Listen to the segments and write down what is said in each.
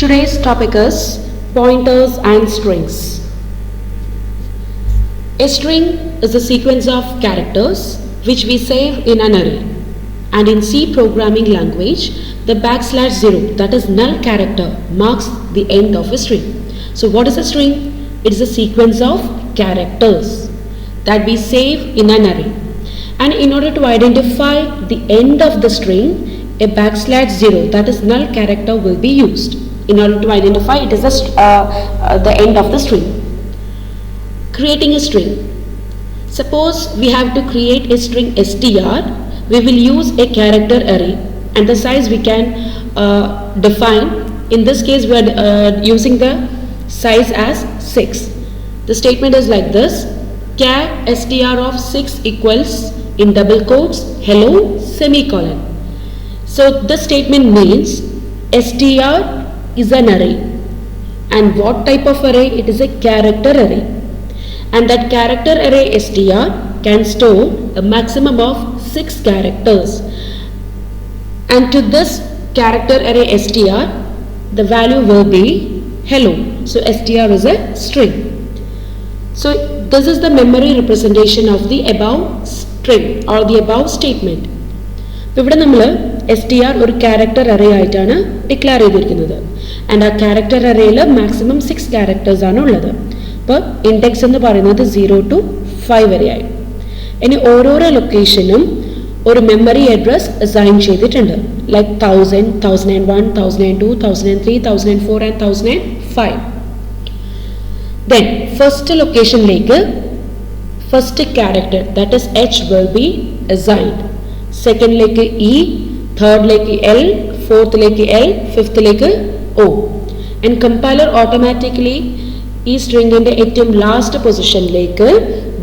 Today's topic is pointers and strings. A string is a sequence of characters which we save in an array, and in C programming language the \0, that is null character, marks the end of a string. So what is a string? It is a sequence of characters that we save in an array, and in order to identify the end of the string, a \0, that is null character, will be used in order to identify it is the end of the string. Creating a string. Suppose we have to create a string str, we will use a character array, and the size we can define. In this case we are using the size as 6. The statement is like this: char str of 6 equals in double quotes hello semicolon. So this statement means str is an array, and what type of array? It is a character array, and that character array str can store a maximum of 6 characters, and to this character array str the value will be hello. So str is a string. So this is the memory representation of the above string or the above statement. ഇവിടെ നമ്മൾ str ഒരു character array ആയിട്ടാണ് declare ചെയ്തിരിക്കുന്നത്, and ആ character arrayയിൽ maximum 6 characters ആണ് ഉള്ളത്. അപ്പോൾ index എന്ന് പറയുന്നത് 0 to 5 വരെയായി. ഇനി ഓരോരോ ലൊക്കേഷനും ഒരു മെമ്മറി അഡ്രസ് അസൈൻ ചെയ്തിട്ടുണ്ട്, like 1000, 1001, 1002, 1003, 1004 and 1005. Then first locationലേക്ക് first character, that is h, will be assigned. Second lake e, third lake l, fourth lake l, fifth lake o. And compiler automatically ഈ സ്ട്രിങ്ങിന്റെ ഏറ്റവും last പൊസിഷനിലേക്ക്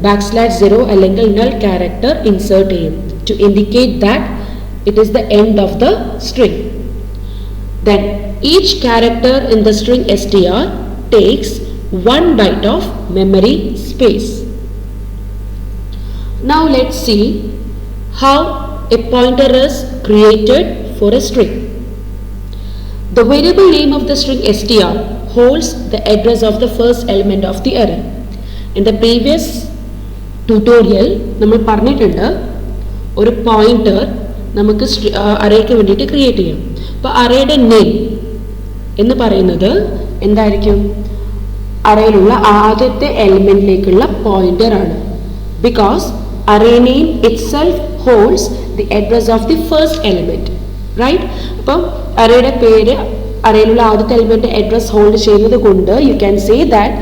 \0 അല്ലെങ്കിൽ null character insert ചെയ്യും to indicate that it is the end of the string. Then each character in the string str takes 1 byte of memory space. Now let's see how a pointer is created for a string. The variable name of the string str holds the address of the first element of the array. In the previous tutorial നമ്മൾ പറഞ്ഞിട്ടുണ്ട് ഒരു pointer നമുക്ക് അറേക്ക് വേണ്ടിയിട്ട് create ചെയ്യാം. അപ്പോൾ അറേയുടെ name എന്ന് പറയുന്നത് എന്തായിരിക്കും? അറേയിലുള്ള ആദ്യത്തെ എലിമെന്റിലേക്കുള്ള പോയിന്റർ ആണ്, because array name itself holds the address of the first element, right? അപ്പം അറേയുടെ പേര് അറേയിലുള്ള ആദ്യത്തെ എലിമെന്റ് അഡ്രസ് ഹോൾഡ് ചെയ്യുന്നത് കൊണ്ട് you can say that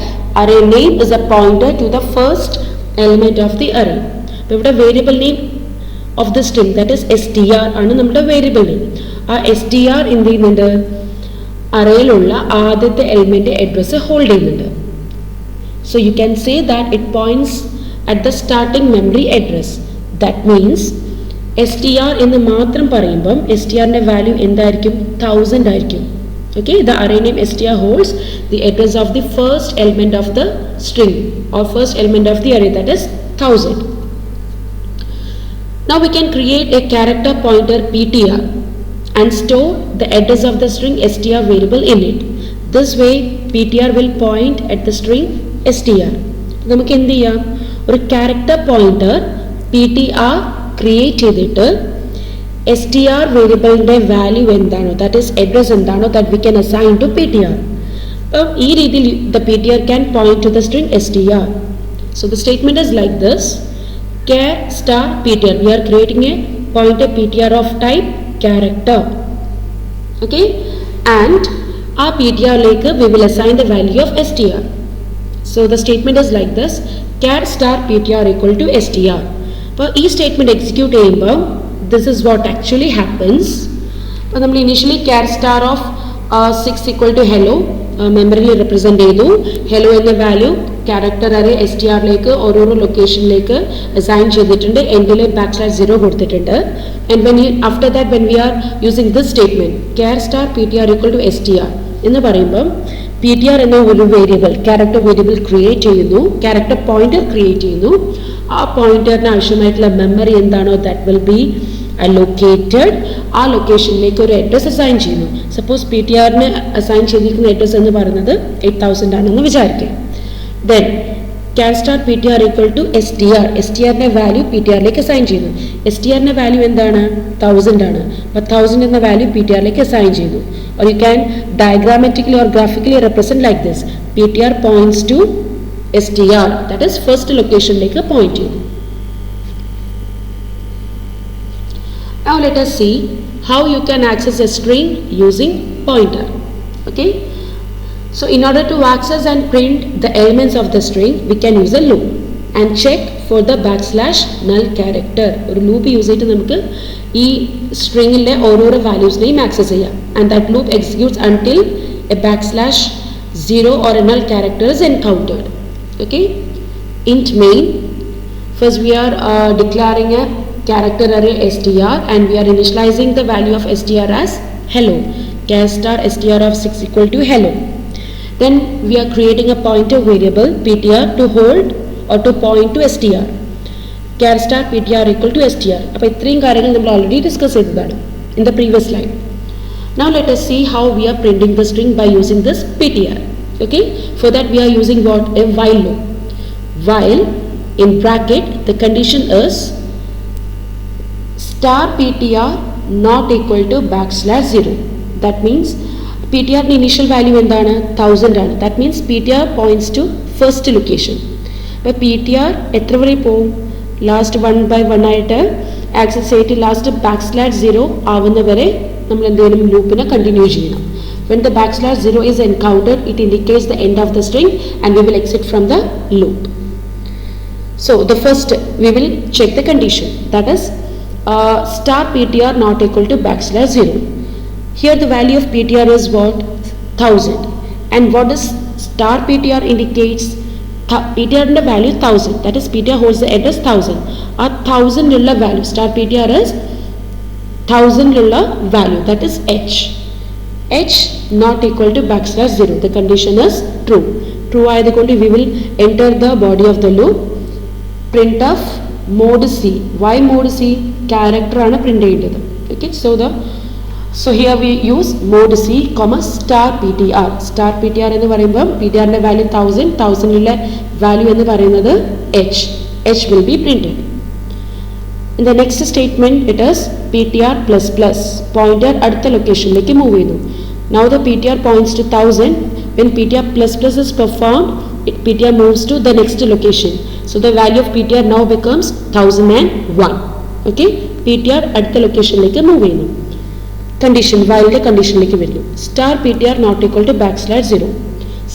array name is a pointer to the first element of the array. അപ്പോൾ ഇവിടെ variable name of the string, that is str ആണ് നമ്മുടെ വേരിയബിൾ നെയിം. ആ str എന്ത് ചെയ്യുന്നുണ്ട്? അറേയിലുള്ള ആദ്യത്തെ എലിമെന്റ് അഡ്രസ് ഹോൾഡ് ചെയ്യുന്നുണ്ട്. So you can say that it points at the starting memory address. That means str എന്ന് മാത്രം പറയുമ്പം strന്റെ വാല്യൂ എന്തായിരിക്കും? 1000 ആയിരിക്കും. Okay, the array name str holds the address of the first element of the string or first element of the array, that is 1000. Now we can create a character pointer ptr and store the address of the string str variable in it. This way ptr will point at the string str. നമുക്ക് എന്ത് ചെയ്യാം? ഒരു character pointer ptr create ചെയ്തിട്ട് str വേരിയബിളിന്റെ value എന്താണോ, that is address എന്താണോ, that we can assign to ptr. അപ്പം ഈ രീതിയിൽ the ptr can point to the string str. So the statement is like this: char star ptr. We are creating a pointer ptr of type character. Okay, and our ptr lake we will assign the value of str. So the statement is like this: char star ptr equal to str. അപ്പോൾ ഈ statement execute ചെയ്യുമ്പോൾ this is what actually happens. അപ്പോൾ നമ്മൾ initially char star of 6 equal to hello മെമ്മറിയിൽ represent ചെയ്തു. Hello എന്ന value character array str-ലേക്ക് ഓരോരോ ലൊക്കേഷനിലേക്ക് assign ചെയ്തിട്ടുണ്ട്, എൻഡിൽ \0 കൊടുത്തിട്ടുണ്ട്. And when after that when we are using this statement char star ptr equal to str എന്ന് പറയുമ്പം ptr എന്ന ഒരു വേരിയബിൾ, ക്യാരക്ടർ വേരിയബിൾ ക്രിയേറ്റ് ചെയ്യുന്നു, ക്യാരക്ടർ പോയിന്റർ ക്രിയേറ്റ് ചെയ്യുന്നു. ആ പോയിന്ററിന് ആവശ്യമായിട്ടുള്ള മെമ്മറി എന്താണോ ദാറ്റ് വിൽ ബി allocated ആ ലൊക്കേഷനിലേക്ക് ഒരു അഡ്രസ് അസൈൻ ചെയ്യുന്നു. സപ്പോസ് PTR അസൈൻ ചെയ്തിരിക്കുന്ന അഡ്രസ് എന്ന് പറയുന്നത് 8000 ആണെന്ന് വിചാരിക്കുക. Then can start PTR equal to STR. STRന്റെ വാല്യൂ PTRലേക്ക് അസൈൻ ചെയ്യുന്നു. STRന്റെ വാല്യൂ എന്താണ്? 1000 ആണ്. അപ്പോൾ 1000 എന്ന വാല്യൂ PTRലേക്ക് അസൈൻ ചെയ്തു. or you can diagrammatically or graphically represent like this. PTR points to STR, that is first locationലേക്ക് point ചെയ്തു. Now let us see how you can access a string using pointer. Okay, so in order to access and print the elements of the string, we can use a loop and check for the \null character. ഒരു loop use ചെയ്തിട്ട് നമുക്ക് ഈ സ്ട്രിങ്ങിലെ ഓരോരോ വാല്യൂസിനെയും access ചെയ്യാം. and that loop executes until a \0 or a null character is encountered. Okay, int main, first we are declaring a character array str and we are initializing the value of str as hello. Char star str of 6 equal to hello. Then we are creating a pointer variable ptr to hold or to point to str. Char star ptr equal to str. അപ്പോൾ ഇത്രയും കാര്യങ്ങൾ നമ്മൾ already discuss ചെയ്തതാണ് in the previous slide. Now let us see how we are printing the string by using this ptr. Okay, for that we are using what? A while loop. While in bracket the condition is star ptr not equal to \0. That means ptr the initial value എന്താണ്? 1000 ആണ്. That means ptr points to first location. അപ്പോൾ ptr എത്ര വരെ പോകും? Last 1 by 1 ആയിട്ട് access ചെയ്തിട്ട് last \0 ആവുന്ന വരെ നമ്മൾ എന്തെങ്കിലും ലൂപ്പിനെ കണ്ടിന്യൂ ചെയ്യണം. When the \0 is encountered, it indicates the end of the string and we will exit from the loop. So the first we will check the condition, that is star ptr not equal to \0. Here the value of ptr is what? 1000. And what is star ptr indicates? ptr in the value 1000, that is ptr holds the address 1000. A 1000 ulla value, star ptr is 1000 ulla value, that is h not equal to \0. The condition is true. True ആയതുകൊണ്ട് we will enter the body of the loop. print of mod c. Why mod c? Character ആണ് print ചെയ്യേണ്ടത്. Okay, so here we use mod c, star ptr. Star ptr എന്ന് പറയുമ്പോൾ ptr ന്റെ value 1000 ഉള്ള value എന്ന് പറയുന്നത് h will be printed. In the next statement it is ptr plus plus, pointer അടുത്ത ലൊക്കേഷനിലേക്ക് move ചെയ്യുന്നു. Now the ptr points to 1000. When ptr plus plus is performed, ptr moves to the next location. So the value of ptr now becomes 1001. Okay, ptr അടുത്ത ലൊക്കേഷനിലേക്ക് move ചെയ്യുന്നു. Condition wild കണ്ടീഷനിലേക്ക് വരുന്നു. Star ptr not equal to \0.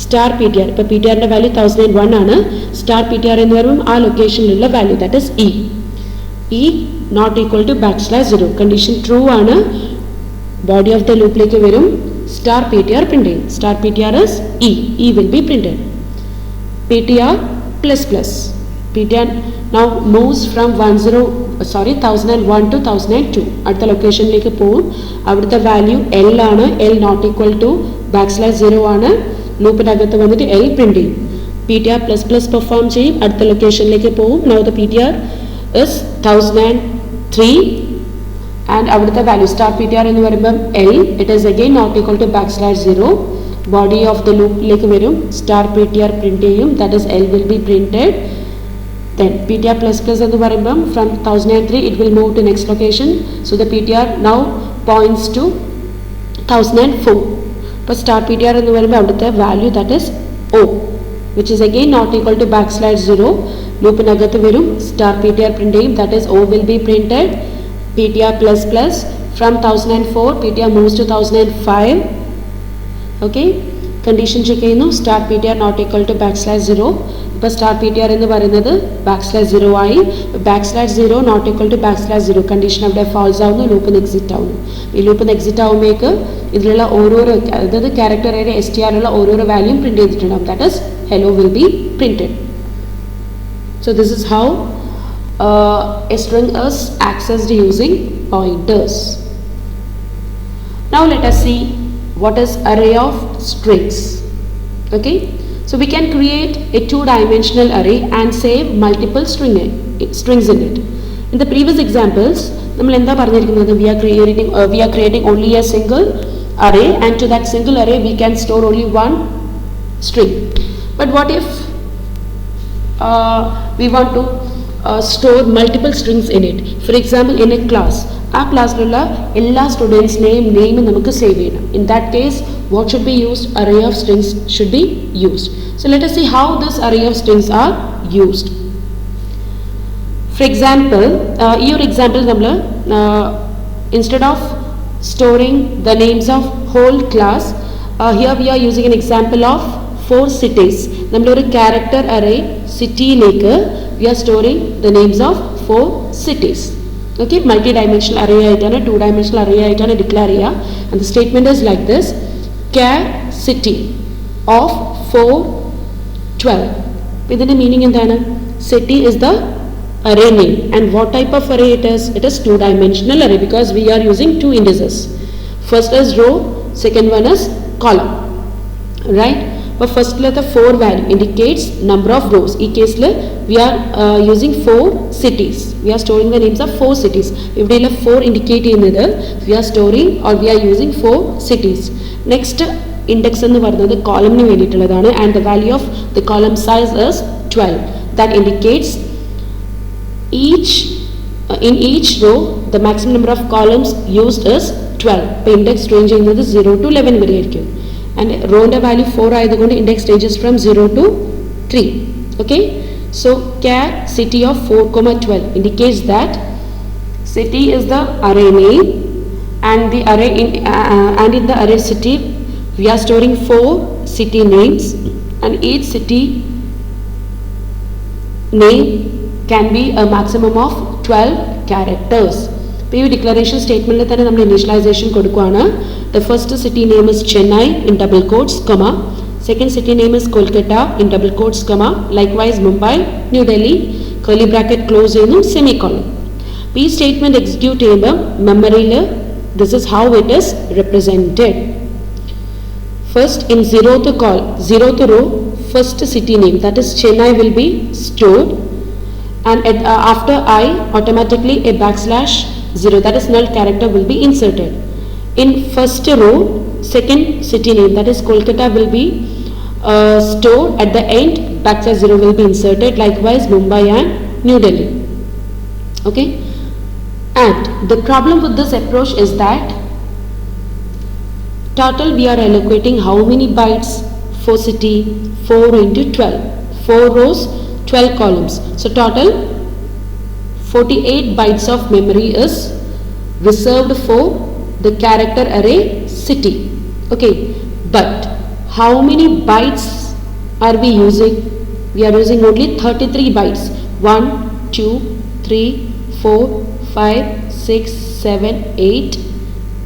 Star ptr, ഇപ്പോൾ ptrന്റെ value 1001 ആണ്. Star ptr എന്ന് പറയുമ്പോൾ ആ ലൊക്കേഷനിലുള്ള value, that is e not equal to \0. Condition true ആണ്. ബോഡി ഓഫ് ദ ലൂപ്പിലേക്ക് വരും. സ്റ്റാർ ptr പ്രിന്റ് ചെയ്യും. Star ptr is e will be printed. ptr plus plus, ptr now moves from 1001 to 1002. അടുത്ത ലൊക്കേഷനിലേക്ക് പോകും. അവിടുത്തെ വാല്യൂ l ആണ്. l not equal to \0 ആണ്. ലൂപ്പിനകത്ത് വന്നിട്ട് l പ്രിന്റ് ചെയ്യും. ptr plus plus പെർഫോം ചെയ്യും. അടുത്ത ലൊക്കേഷനിലേക്ക് പോകും. now the ptr is 1003 and അവിടുത്തെ വാല്യൂ സ്റ്റാർ ptr എന്ന് പറയുമ്പോൾ l, it is again not equal to \0. Body of the ലൂപ്പിലേക്ക് വരും. സ്റ്റാർ ptr പ്രിന്റ് ചെയ്യും, that is l will be printed. Then ptr plus plus എന്ന് പറയുമ്പോൾ from 1003 it will move to next location. So the ptr now points to 1004. അപ്പോൾ star ptr എന്ന് പറയുമ്പോൾ അവിടുത്തെ value, that is o, which is again not equal to \0. ലൂപ്പിനകത്ത് വരും. Star ptr print ചെയ്യും, that is o will be printed. ptr plus plus from 1004 ptr moves to 1005. Okay, condition check ചെയ്യുന്നു. Star ptr not equal to \0. ഇപ്പോൾ star ptr എന്ന് പറയുന്നത് \0 ആയി. \0 not equal to \0, condition അവിടെ false ആവുന്നു. ലൂപ്പിന് exit ആവുന്നു. ഈ ലൂപ്പിന് എക്സിറ്റ് ആവുമ്പോഴേക്ക് ഇതിലുള്ള ഓരോരോ, അതായത് ക്യാരക്ടർ ഏരിയ str ഉള്ള ഓരോരോ വാല്യൂം പ്രിന്റ് ചെയ്തിട്ടുണ്ടാവും, that is hello will be printed. So this is how a string is accessed using pointers. Now let us see what is array of strings. Okay, so we can create a two-dimensional array and save multiple strings in it. In the previous examples നമ്മൾ എന്താ പറഞ്ഞിരിക്കുന്നത്, we are creating only a single array, and to that single array we can store only one string. But what if we want to store multiple strings in it? For example, in a class, ആ ക്ലാസ്സിലുള്ള എല്ലാ സ്റ്റുഡൻസിനെയും name നമുക്ക് save ചെയ്യണം. In that case, what should be used? Array of strings should be used. So let us see how this array of strings are used. For example, ഈ ഒരു example നമ്മൾ instead of storing the names of whole class, here we are using an example of 4 cities. നമ്മളൊരു character array cityയിലേക്ക് we are storing the names of 4 cities. Okay, multi-dimensional array ആയിട്ടാണ്, 2-dimensional array ആയിട്ടാണ് declare ചെയ്യുക. And the statement is like this: char city of 4 12. ഇതിന്റെ meaning എന്താണ്? City is the array name, and what type of array it is? It is 2-dimensional array because we are using 2 indices. First is row, second one is column, right? But first the 4 value indicates number of rows. In case we are using 4 cities, we are storing the names of 4 cities. If we have 4 indicate another, we are storing or we are using 4 cities. Next index എന്ന് പറയുന്നത് column-ന് വേണ്ടിയിട്ടുള്ളതാണ്, and the value of the column size is 12. That indicates in each row the maximum number of columns used is 12. അപ്പോൾ index range ചെയ്യുന്നത് 0 to 11 വരെ ആയിരിക്കും. And row value 4 ആയതുകൊണ്ട് index ranges from 0 to 3. Okay, so char city of 4, 12 indicates that city is the array name, and the array and in the array city we are storing 4 city names, and each city name can be a maximum of 12 characters. ഇപ്പോൾ ഈ declaration സ്റ്റേറ്റ്മെന്റിൽ തന്നെ നമ്മൾ initialization കൊടുക്കുകയാണ്. The first city name is Chennai in double quotes, comma. Second city name is Kolkata in double quotes, comma. Likewise Mumbai, New Delhi, curly bracket close ചെയ്യുന്നു, semicolon. ഈ statement execute ചെയ്യുമ്പോൾ മെമ്മറിയിൽ this is how it is represented. First, in 0th row, first city name, that is Chennai, will be stored, and after I, automatically a \0, that is null character, will be inserted. In first row, second city name, that is Kolkata, will be stored. At the end, \0 will be inserted. Likewise Mumbai and New Delhi. Okay, and the problem with this approach is that total we are allocating how many bytes for city? 4 into 12, 4 rows, 12 columns. So total 48 bytes of memory is reserved for the character array city. Okay, but how many bytes are we using? We are using only 33 bytes. 1, 2, 3, 4, 5, 6, 7, 8,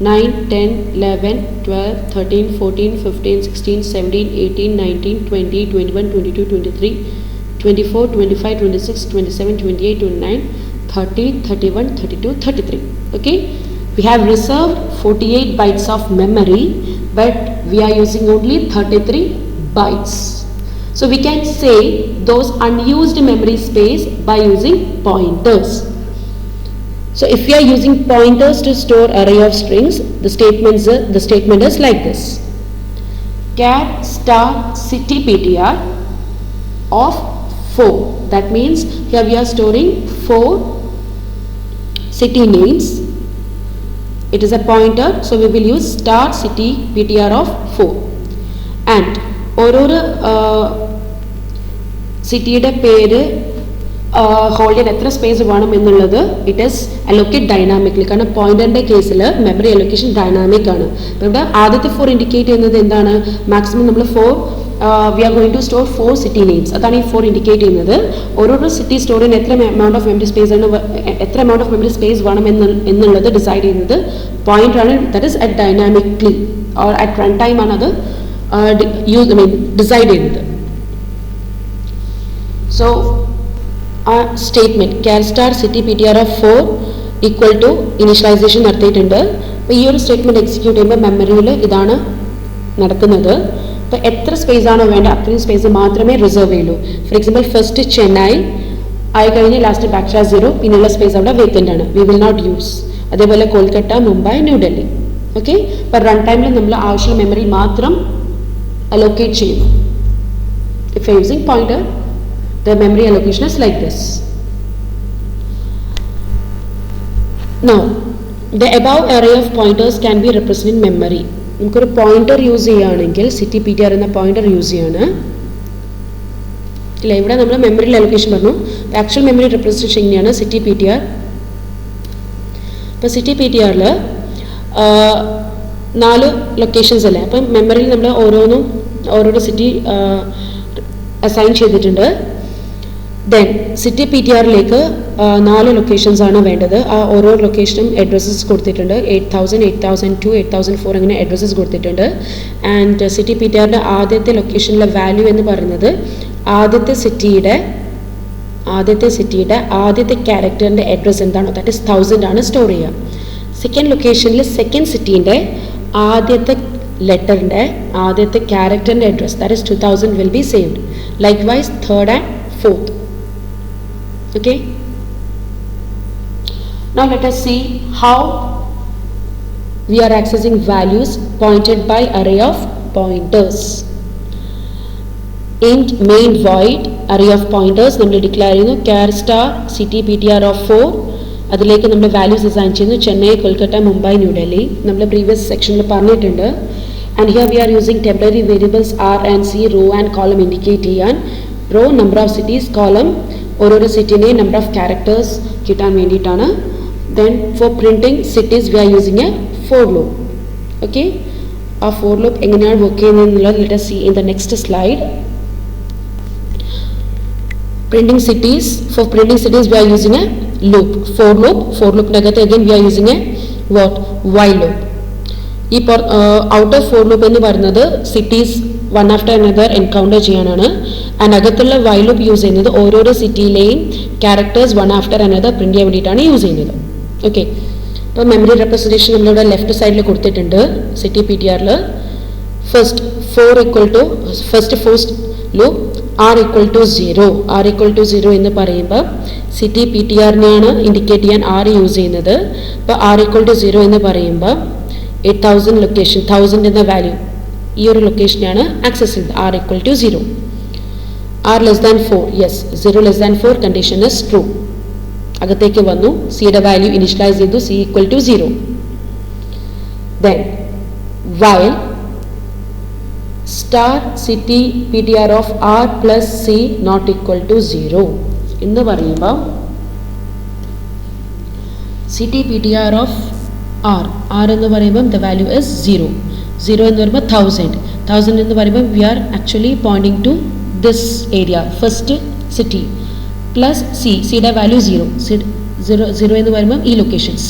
9, 10, 11, 12, 13, 14, 15, 16, 17, 18, 19, 20, 21, 22, 23, 24, 25, 26, 27, 28, 29, 30, 31, 32, 33. Okay, we have reserved 48 bytes of memory, but we are using only 33 bytes. So we can say those unused memory space by using pointers. So if we are using pointers to store array of strings, the statement is like this: char star city ptr of 4. That means here we are storing 4 city names. It is a pointer, so we will use star city ptr of 4. And ഓരോരോ സിറ്റിയുടെ പേര് hold ചെയ്യാൻ എത്ര space വേണം എന്നുള്ളത് it is allocate dynamically. കാരണം പോയിന്ററിന്റെ കേസിൽ memory allocation dynamic ആണ്. അപ്പോൾ ഇവിടെ ആദ്യത്തെ 4 ഇൻഡിക്കേറ്റ് ചെയ്യുന്നത് എന്താണ്? മാക്സിമം നമ്മൾ 4 we are going to store 4 city names. അതാണ് ഈ 4 ഇൻഡിക്കേറ്റ് ചെയ്യുന്നത്. ഓരോരോ സിറ്റി സ്റ്റോർ ചെയ്യാൻ എത്ര എമൗണ്ട് ഓഫ് മെമ്മറി സ്പേസ് ആണ്, എത്ര എമൗണ്ട് ഓഫ് മെമ്മറി സ്പേസ് വേണം എന്നുള്ളത് ഡിസൈഡ് ചെയ്യുന്നത് പോയിന്റർ ആണ്. That is at dynamically or at run time ആണ് അത് ഡിസൈഡ് ചെയ്യുന്നത്. സോ ആ statement char star city ptr of 4 equal to initialisation നടത്തിയിട്ടുണ്ട്. അപ്പോൾ ഈ ഒരു സ്റ്റേറ്റ്മെന്റ് എക്സിക്യൂട്ട് ചെയ്യുമ്പോൾ മെമ്മറിയിൽ ഇതാണ് നടക്കുന്നത്. അപ്പോൾ എത്ര സ്പേസ് ആണോ വേണ്ട അത്രയും സ്പേസ് മാത്രമേ റിസർവ് ചെയ്യുള്ളൂ. ഫോർ എക്സാമ്പിൾ ഫസ്റ്റ് ചെന്നൈ, ആയി കഴിഞ്ഞ് ലാസ്റ്റ് ബാക്ക് സ്ലാഷ് 0, പിന്നെയുള്ള സ്പേസ് അവിടെ വേക്കൻ്റ് ആണ്, വി വിൽ നോട്ട് യൂസ്. അതേപോലെ കൊൽക്കത്ത, മുംബൈ, ന്യൂഡൽഹി. ഓക്കെ, അപ്പോൾ റൺ ടൈമിൽ നമ്മൾ ആവശ്യമുള്ള മെമ്മറി മാത്രം അലോക്കേറ്റ് ചെയ്യും. If you using pointer, the memory allocation is like this. Now, the above array of pointers can be represented in memory. നമുക്കൊരു പോയിന്റർ യൂസ് ചെയ്യുകയാണെങ്കിൽ CTPTR എന്ന പോയിന്റർ യൂസ് ചെയ്യാണ്. ഇല്ല, ഇവിടെ നമ്മൾ മെമ്മറിയിൽ അലോക്കേഷൻ പറഞ്ഞു. ആക്ച്വൽ മെമ്മറി റെപ്രസെൻറ്റേഷൻ എങ്ങനെയാണ് CTPTR. ഇപ്പോൾ CTPTRൽ 4 ലൊക്കേഷൻസ് അല്ലേ, അപ്പം മെമ്മറിയിൽ നമ്മൾ ഓരോരോ സിറ്റി അസൈൻ ചെയ്തിട്ടുണ്ട്. ദെൻ CTPTRലേക്ക് 4 ലൊക്കേഷൻസ് ആണ് വേണ്ടത്. ആ ഓരോ ലൊക്കേഷനും അഡ്രസ്സസ് കൊടുത്തിട്ടുണ്ട്. 8000, 8002, 8004 അങ്ങനെ അഡ്രസ്സസ് കൊടുത്തിട്ടുണ്ട്. ആൻഡ് CTPTRയുടെ ആദ്യത്തെ ലൊക്കേഷനിലെ വാല്യൂ എന്ന് പറയുന്നത് ആദ്യത്തെ സിറ്റിയുടെ ആദ്യത്തെ ക്യാരക്ടറിൻ്റെ അഡ്രസ്സ് എന്താണോ, ദാറ്റ് ഇസ് 1000 ആണ് സ്റ്റോർ ചെയ്യുക. സെക്കൻഡ് ലൊക്കേഷനിൽ സെക്കൻഡ് സിറ്റീൻ്റെ ആദ്യത്തെ ലെറ്ററിൻ്റെ ആദ്യത്തെ ക്യാരക്ടറിൻ്റെ address, that is 2000 will be saved. Likewise third and fourth. Okay, now let us see how we are accessing values pointed by array of pointers. Int main void array of pointers നമ്മൾ declare ചെയ്യുന്നു. char star CTPTR of 4, അതിലേക്ക് നമ്മൾ values assign ചെയ്യുന്നു. ചെന്നൈ, കൊൽക്കത്ത, മുംബൈ, ന്യൂഡൽഹി. നമ്മൾ previous സെക്ഷനിൽ പറഞ്ഞിട്ടുണ്ട്. and here we are using temporary variables r and c, row and column indicate ചെയ്യാൻ. row number of cities, column ഓരോരോ സിറ്റിൻ്റെ നമ്പർ ഓഫ് ക്യാരക്ടേഴ്സ് കിട്ടാൻ വേണ്ടിയിട്ടാണ്. Then for printing cities we are using a for loop. Okay, ആ for loop എങ്ങനെയാണ് work ചെയ്യുന്നത് എന്നുള്ളത് let us see in the next slide. Printing cities, for printing cities we are using a loop, for loopനകത്ത് again we are using a while loop. ഈ outer for loop എന്ന് പറയുന്നത് cities one after another encounter ചെയ്യാനാണ്. And അകത്തുള്ള while loop use ചെയ്യുന്നത് ഓരോരോ സിറ്റിയിലെയും characters one after another print ചെയ്യാൻ വേണ്ടിയിട്ടാണ് യൂസ് ചെയ്യുന്നത്. ഓക്കെ, ഇപ്പോൾ മെമ്മറി റെപ്രസെൻറ്റേഷൻ നമ്മളിവിടെ ലെഫ്റ്റ് സൈഡിൽ കൊടുത്തിട്ടുണ്ട്. CTPTRൽ first loop r equal to 0 എന്ന് പറയുമ്പോൾ CTPTRനെയാണ് ഇൻഡിക്കേറ്റ് ചെയ്യാൻ r യൂസ് ചെയ്യുന്നത്. ഇപ്പോൾ r equal to 0 എന്ന് പറയുമ്പോൾ 8000 ലൊക്കേഷൻ 1000 എന്ന വാല്യൂ ഈ ഒരു ലൊക്കേഷനാണ് ആക്സസ് ചെയ്യുന്നത്. r equal to 0. r less than 4, yes, 0 less than 4 condition is true. അകത്തേക്ക് വന്നു, സിയുടെ വാല്യൂ ഇനിഷ്യലൈസ് ചെയ്തു, c equal to 0. then while star CTPTR of r plus c not equal to 0 എന്ന് പറയുമ്പോൾ CTPTR of r എന്ന് പറയുമ്പോൾ the value is 0 എന്ന് പറയുമ്പോൾ 1000 എന്ന് പറയുമ്പോൾ we are actually pointing to this area, first city, plus cയുടെ വാല്യൂ 0 എന്ന് പറയുമ്പോൾ ഈ ലൊക്കേഷൻ c.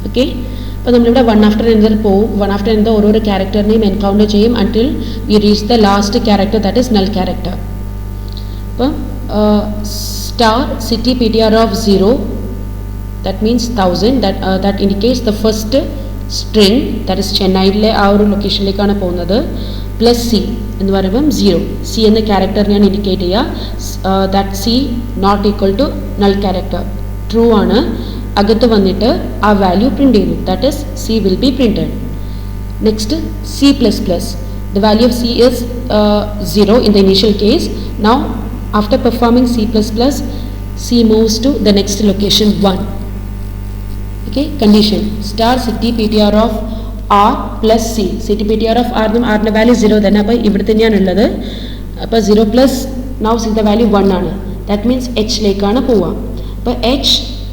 ഓക്കെ, അപ്പോൾ നമ്മളിവിടെ വൺ ആഫ്റ്റർ എൻഡർ പോവും. വൺ ആഫ്റ്റർ എൻഡർ ഓരോരോ ക്യാരക്ടറിനെയും എൻകൗണ്ടർ ചെയ്യും until we reach the last character, that is null character. അപ്പം star CTPTR of 0, that means 1000, that indicates the first string, that is ചെന്നൈയിലെ ആ ഒരു ലൊക്കേഷനിലേക്കാണ് പോകുന്നത്. പ്ലസ് c എന്ന് പറയുമ്പം 0, c എന്ന ക്യാരക്ടറിനെയാണ് ഇൻഡിക്കേറ്റ് ചെയ്യുക. That c not equal to null character, true ആണ്. അകത്ത് വന്നിട്ട് ആ വാല്യൂ പ്രിന്റ് ചെയ്യുന്നു, that is c will be printed. Next C++, the value of c is 0 in the initial case. Now after performing C++, c moves to the next location 1. Okay, condition star CTPTR of r plus c. CTPTR of r ന്റെ value 0 തന്നെ, അപ്പോൾ ഇവിടെ തന്നെയാണ് ഉള്ളത്. അപ്പോൾ 0 plus now c the value 1 ആണ്, that means h-ലേക്കാണ് പോവുക. അപ്പോൾ h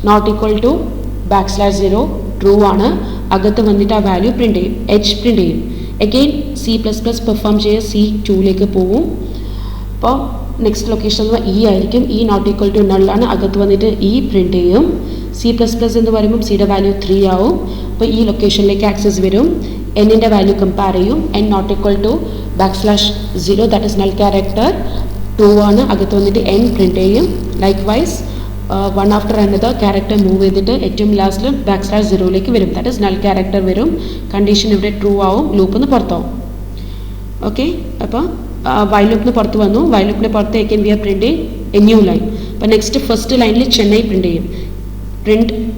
not equal to \0 true ആണ്. അകത്ത് വന്നിട്ട് ആ വാല്യൂ പ്രിന്റ് ചെയ്യും, h പ്രിന്റ് ചെയ്യും. അഗെയിൻ C++ പെർഫോം ചെയ്ത് C2ലേക്ക് പോവും. അപ്പോൾ നെക്സ്റ്റ് ലൊക്കേഷൻ എന്ന് പറഞ്ഞാൽ e ആയിരിക്കും. e not equal to null ആണ്, അകത്ത് വന്നിട്ട് e പ്രിന്റ് ചെയ്യും. C++ എന്ന് പറയുമ്പോൾ സിയുടെ വാല്യൂ 3 ആവും. അപ്പോൾ ഈ ലൊക്കേഷനിലേക്ക് ആക്സസ് വരും. n-ൻ്റെ വാല്യൂ കമ്പയർ ചെയ്യും. n not equal to \0, that is null character 2 ആണ്, അകത്ത് വന്നിട്ട് n പ്രിന്റ് ചെയ്യും. Likewise one after another character move ചെയ്തിട്ട് ഏറ്റവും ലാസ്റ്റിൽ \0ലേക്ക് വരും, ദാറ്റ് ഇസ് നൾ ക്യാരക്ടർ വരും. കണ്ടീഷൻ ഇവിടെ ട്രൂ ആവും, ലൂപ്പിൽ നിന്ന് പുറത്താവും. ഓക്കെ, അപ്പോൾ വൈൽ ലൂപ്പിന് പുറത്ത് വന്നു. വൈൽ ലൂപ്പിന് പുറത്തേക്ക് we are printing a new line. അപ്പോൾ നെക്സ്റ്റ് ഫസ്റ്റ് ലൈനിൽ ചെന്നൈ പ്രിൻ്റ് ചെയ്യും.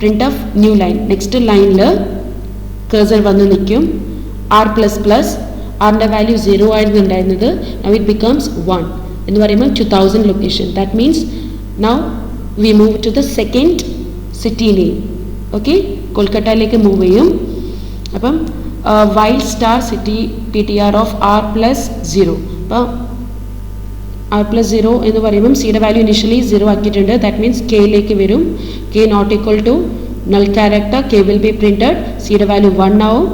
Print of new line. Next ലൈനിൽ കേഴ്സർ വന്ന് നിൽക്കും. ആർ പ്ലസ് പ്ലസ് ആറിൻ്റെ വാല്യൂ 0 ആയിരുന്നു ഉണ്ടായിരുന്നത്. നൗ ഇറ്റ് ബിക്കംസ് 1 എന്ന് പറയുമ്പോൾ 2000 location. That means now we move to the second city name. Okay, കൊൽക്കട്ടയിലേക്ക് മൂവ് ചെയ്യും. അപ്പം while star city PTR of R plus 0. അപ്പം ആർ പ്ലസ് 0 എന്ന് പറയുമ്പം സിയുടെ വാല്യൂ ഇനിഷ്യലി 0 ആക്കിയിട്ടുണ്ട്. ദാറ്റ് മീൻസ് കെയിലേക്ക് വരും. K not equal to null character. K will be printed. സിയുടെ വാല്യൂ 1 ആവും.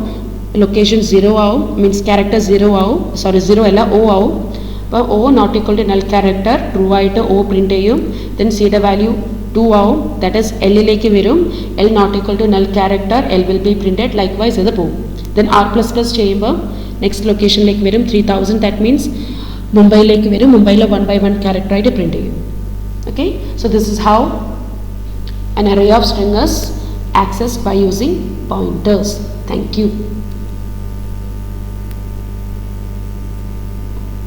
ലൊക്കേഷൻ 0 ആവും. മീൻസ് ക്യാരക്ടർ 0 ആവും. സോറി 0 അല്ല, O ആവും. അപ്പോൾ O not equal to null character. True ആയിട്ട് O പ്രിൻറ്റ് ചെയ്യും. ദെൻ സിയുടെ വാല്യൂ 2 ആവും. ദാറ്റ് ഈസ് എല്ലിലേക്ക് വരും. L not equal to null character. L will be printed. Likewise ഇത് പോകും. ദെൻ ആർ പ്ലസ് പ്ലസ് ചെയ്യുമ്പോൾ നെക്സ്റ്റ് ലൊക്കേഷനിലേക്ക് വരും 3000. ദാറ്റ് മീൻസ് മുംബൈയിലേക്ക് വരും. മുംബൈയിൽ 1 by 1 ക്യാരക്ടറായിട്ട് പ്രിൻറ്റ് ചെയ്യും. Okay, so this is how an array of string is accessed by using pointers. Thank you.